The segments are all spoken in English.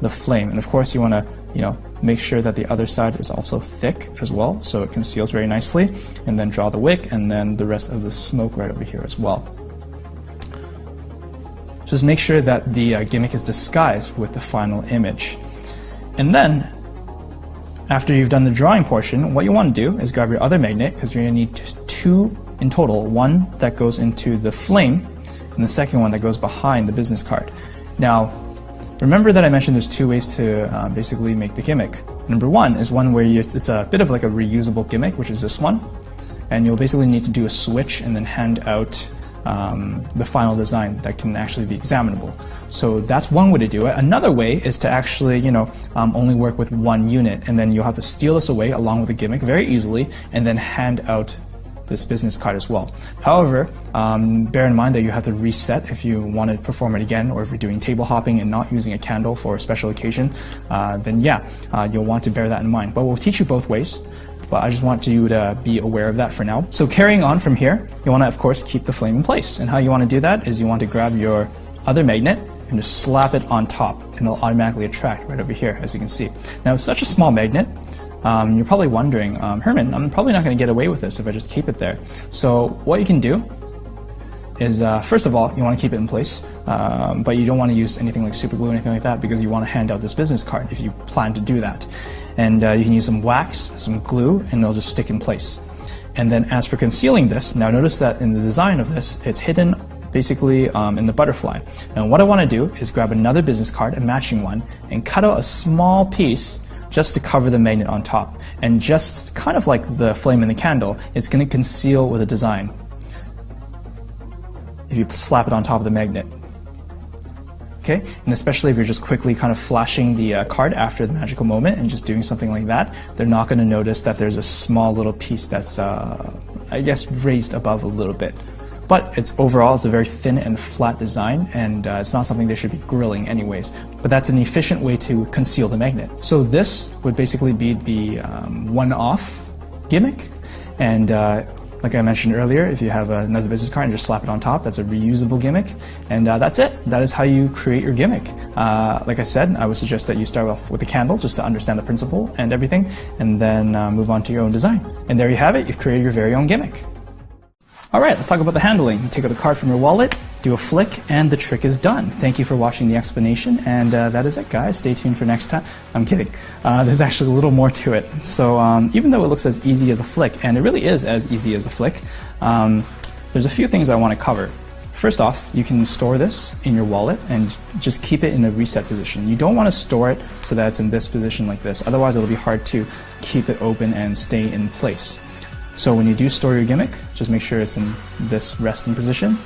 the flame. And of course you want to, make sure that the other side is also thick as well, so it conceals very nicely. And then draw the wick and then the rest of the smoke right over here as well. Just make sure that the gimmick is disguised with the final image. And then, after you've done the drawing portion, what you want to do is grab your other magnet, because you're going to need 2 in total. One that goes into the flame, and the second one that goes behind the business card. Now, remember that I mentioned there's 2 ways to basically make the gimmick. Number 1 is one where it's a bit of like a reusable gimmick, which is this one. And you'll basically need to do a switch and then hand out the final design that can actually be examinable. So that's one way to do it. Another way is to actually, only work with 1 unit, and then you'll have to steal this away along with the gimmick very easily, and then hand out this business card as well. However, bear in mind that you have to reset if you want to perform it again, or if you're doing table hopping and not using a candle for a special occasion, then you'll want to bear that in mind. But we'll teach you both ways. But I just want you to be aware of that for now. So carrying on from here, you want to, of course, keep the flame in place. And how you want to do that is you want to grab your other magnet and just slap it on top, and it'll automatically attract right over here, as you can see. Now, it's such a small magnet, you're probably wondering, Herman, I'm probably not going to get away with this if I just keep it there. So what you can do is, first of all, you want to keep it in place, but you don't want to use anything like super glue or anything like that, because you want to hand out this business card if you plan to do that. And you can use some wax, some glue, and it'll just stick in place. And then as for concealing this, now notice that in the design of this, it's hidden basically in the butterfly. And what I want to do is grab another business card, a matching one, and cut out a small piece just to cover the magnet on top. And just kind of like the flame in the candle, it's going to conceal with a design if you slap it on top of the magnet. Okay? And especially if you're just quickly kind of flashing the card after the magical moment and just doing something like that, they're not going to notice that there's a small little piece that's, I guess, raised above a little bit. But overall, it's a very thin and flat design, and it's not something they should be grilling anyways. But that's an efficient way to conceal the magnet. So this would basically be the one-off gimmick. And like I mentioned earlier, if you have another business card and just slap it on top, that's a reusable gimmick. And that's it. That is how you create your gimmick. Like I said, I would suggest that you start off with a candle just to understand the principle and everything, and then move on to your own design. And there you have it. You've created your very own gimmick. Alright, let's talk about the handling. You take out the card from your wallet, do a flick, and the trick is done. Thank you for watching the explanation, and that is it, guys. Stay tuned for next time. I'm kidding. There's actually a little more to it. So even though it looks as easy as a flick, and it really is as easy as a flick, there's a few things I want to cover. First off, you can store this in your wallet and just keep it in a reset position. You don't want to store it so that it's in this position like this. Otherwise, it'll be hard to keep it open and stay in place. So when you do store your gimmick, just make sure it's in this resting position.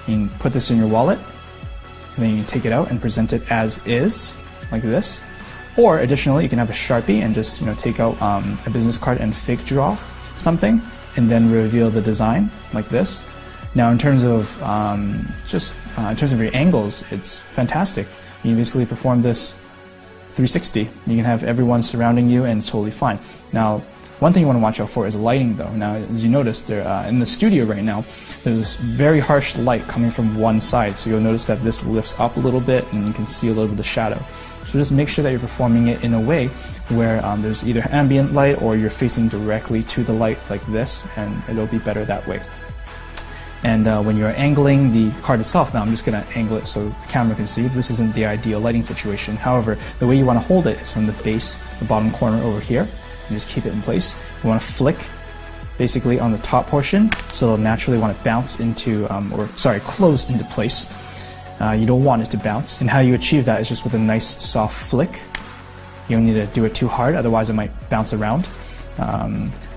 You can put this in your wallet, and then you can take it out and present it as is, like this. Or additionally, you can have a Sharpie and just take out a business card and fake draw something, and then reveal the design like this. Now, in terms of in terms of your angles, it's fantastic. You can basically perform this 360. You can have everyone surrounding you, and it's totally fine. Now, one thing you want to watch out for is lighting, though. Now, as you notice, in the studio right now, there's very harsh light coming from one side, so you'll notice that this lifts up a little bit, and you can see a little bit of the shadow. So just make sure that you're performing it in a way where there's either ambient light or you're facing directly to the light like this, and it'll be better that way. And when you're angling the card itself, now I'm just going to angle it so the camera can see. This isn't the ideal lighting situation. However, the way you want to hold it is from the base, the bottom corner over here. You just keep it in place. You want to flick basically on the top portion, so it'll naturally want to bounce into, close into place. You don't want it to bounce. And how you achieve that is just with a nice soft flick. You don't need to do it too hard, otherwise it might bounce around.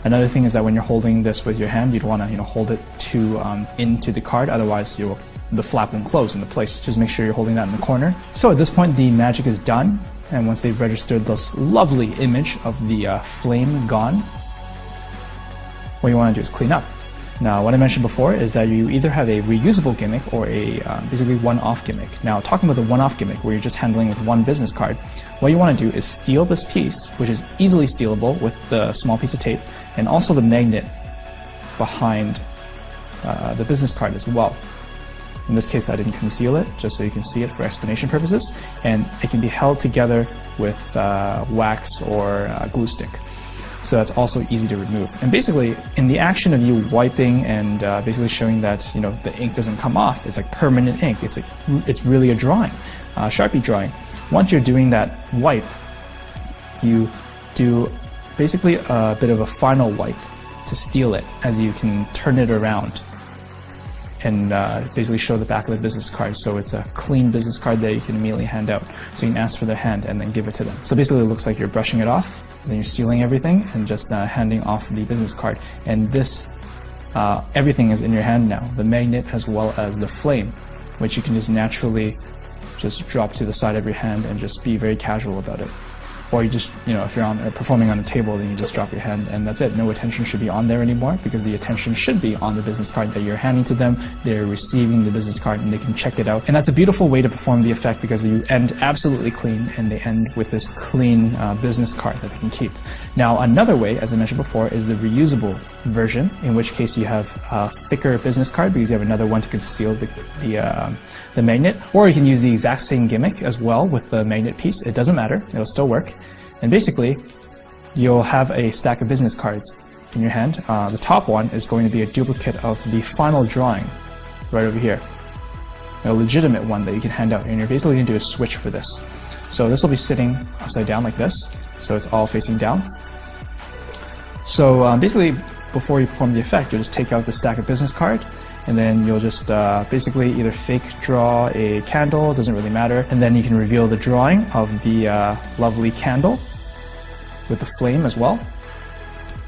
Another thing is that when you're holding this with your hand, you don't want to hold it too into the card, otherwise the flap won't close into place. Just make sure you're holding that in the corner. So at this point, the magic is done. And once they've registered this lovely image of the flame gone, what you want to do is clean up. Now, what I mentioned before is that you either have a reusable gimmick or a basically one-off gimmick. Now, talking about the one-off gimmick, where you're just handling with one business card, what you want to do is steal this piece, which is easily stealable with the small piece of tape, and also the magnet behind the business card as well. In this case, I didn't conceal it, just so you can see it for explanation purposes. And it can be held together with wax or glue stick. So that's also easy to remove. And basically, in the action of you wiping and basically showing that the ink doesn't come off, it's like permanent ink. It's really a drawing, Sharpie drawing. Once you're doing that wipe, you do basically a bit of a final wipe to steal it, as you can turn it around and basically show the back of the business card. So it's a clean business card that you can immediately hand out. So you can ask for their hand and then give it to them. So basically it looks like you're brushing it off, then you're sealing everything and just handing off the business card. And this, everything is in your hand now, the magnet as well as the flame, which you can just naturally just drop to the side of your hand and just be very casual about it. Or you just, if you're performing on a table, then you just drop your hand and that's it. No attention should be on there anymore, because the attention should be on the business card that you're handing to them. They're receiving the business card and they can check it out. And that's a beautiful way to perform the effect, because you end absolutely clean and they end with this clean business card that they can keep. Now, another way, as I mentioned before, is the reusable version, in which case you have a thicker business card because you have another one to conceal the magnet. Or you can use the exact same gimmick as well with the magnet piece. It doesn't matter, it'll still work. And basically, you'll have a stack of business cards in your hand. The top one is going to be a duplicate of the final drawing right over here, a legitimate one that you can hand out. And you're basically going to do a switch for this. So this will be sitting upside down like this, so it's all facing down. So basically, before you perform the effect, you'll just take out the stack of business card, and then you'll just basically either fake draw a candle, doesn't really matter, and then you can reveal the drawing of the lovely candle with the flame as well.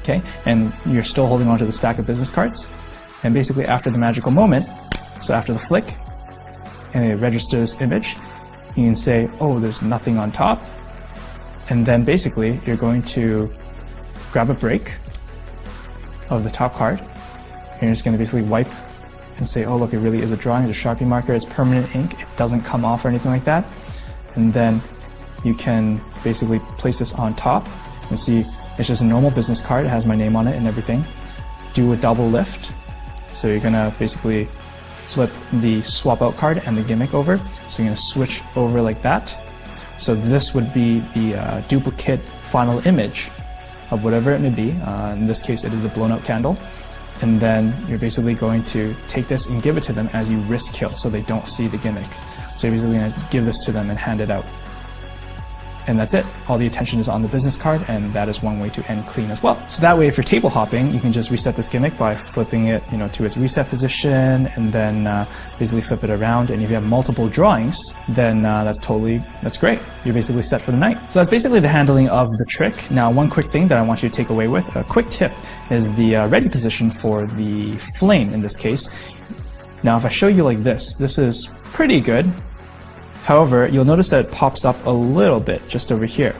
Okay, and you're still holding onto the stack of business cards. And basically after the magical moment, so after the flick, and it registers image, you can say, oh, there's nothing on top. And then basically you're going to grab a break of the top card, and you're just going to basically wipe and say, oh look, it really is a drawing, it's a Sharpie marker, it's permanent ink, it doesn't come off or anything like that. And then you can basically place this on top and see it's just a normal business card, it has my name on it and everything. Do a double lift, so you're gonna basically flip the swap out card and the gimmick over, so you're gonna switch over like that. So this would be the duplicate final image of whatever it may be. In this case it is the blown out candle. And then you're basically going to take this and give it to them as you wrist kill, so they don't see the gimmick. So you're basically going to give this to them and hand it out. And that's it. All the attention is on the business card, and that is one way to end clean as well. So that way, if you're table hopping, you can just reset this gimmick by flipping it, to its reset position, and then basically flip it around. And if you have multiple drawings, then that's great. You're basically set for the night. So that's basically the handling of the trick. Now, one quick thing that I want you to take away with, a quick tip, is the ready position for the flame in this case. Now, if I show you like this is pretty good. However, you'll notice that it pops up a little bit just over here,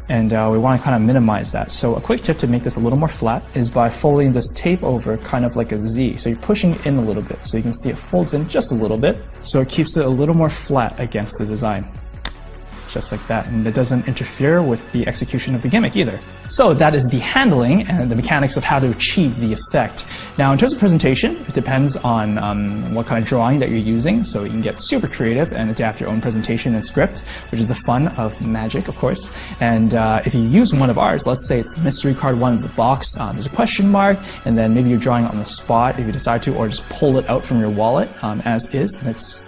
and we want to kind of minimize that. So a quick tip to make this a little more flat is by folding this tape over kind of like a Z. So you're pushing in a little bit, so you can see it folds in just a little bit, so it keeps it a little more flat against the design. Just like that, and it doesn't interfere with the execution of the gimmick either. So that is the handling and the mechanics of how to achieve the effect. Now, in terms of presentation, it depends on what kind of drawing that you're using, so you can get super creative and adapt your own presentation and script, which is the fun of magic, of course. And if you use one of ours, let's say it's the mystery card one is the box, there's a question mark, and then maybe you're drawing on the spot if you decide to, or just pull it out from your wallet as is, and it's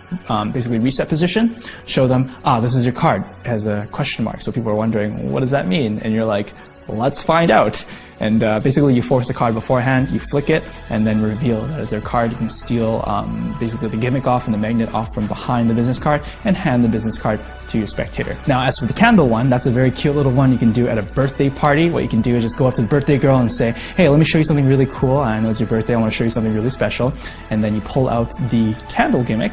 basically reset position. Show them, this is your card. It has a question mark, so people are wondering, what does that mean? And you're like, let's find out. And basically you force the card beforehand, you flick it, and then reveal that as their card. You can steal basically the gimmick off and the magnet off from behind the business card and hand the business card to your spectator. Now, as for the candle one, that's a very cute little one you can do at a birthday party. What you can do is just go up to the birthday girl and say, hey, let me show you something really cool. I know it's your birthday, I want to show you something really special. And then you pull out the candle gimmick.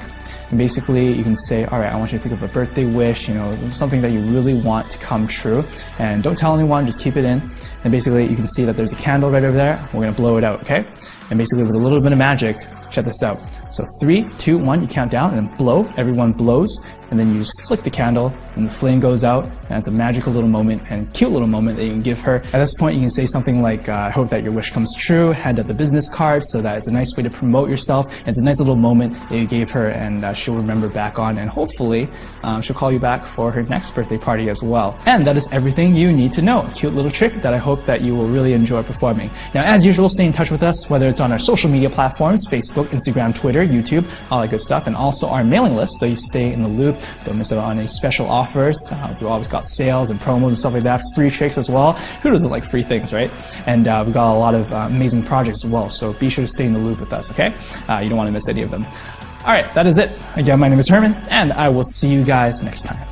And basically, you can say, all right, I want you to think of a birthday wish, something that you really want to come true. And don't tell anyone, just keep it in. And basically, you can see that there's a candle right over there. We're going to blow it out, okay? And basically, with a little bit of magic, check this out. So 3, 2, 1, you count down and then blow. Everyone blows, and then you just flick the candle and the flame goes out, and it's a magical little moment and cute little moment that you can give her. At this point, you can say something like, I hope that your wish comes true, hand out the business card, so that it's a nice way to promote yourself. And it's a nice little moment that you gave her, and she'll remember back on, and hopefully she'll call you back for her next birthday party as well. And that is everything you need to know. A cute little trick that I hope that you will really enjoy performing. Now, as usual, stay in touch with us, whether it's on our social media platforms, Facebook, Instagram, Twitter, YouTube, all that good stuff, and also our mailing list, so you stay in the loop. Don't miss out on any special offers. We've always got sales and promos and stuff like that, free tricks as well. Who doesn't like free things, right? And we've got a lot of amazing projects as well, so be sure to stay in the loop with us, okay? You don't want to miss any of them. All right, that is it. Again, my name is Herman, and I will see you guys next time.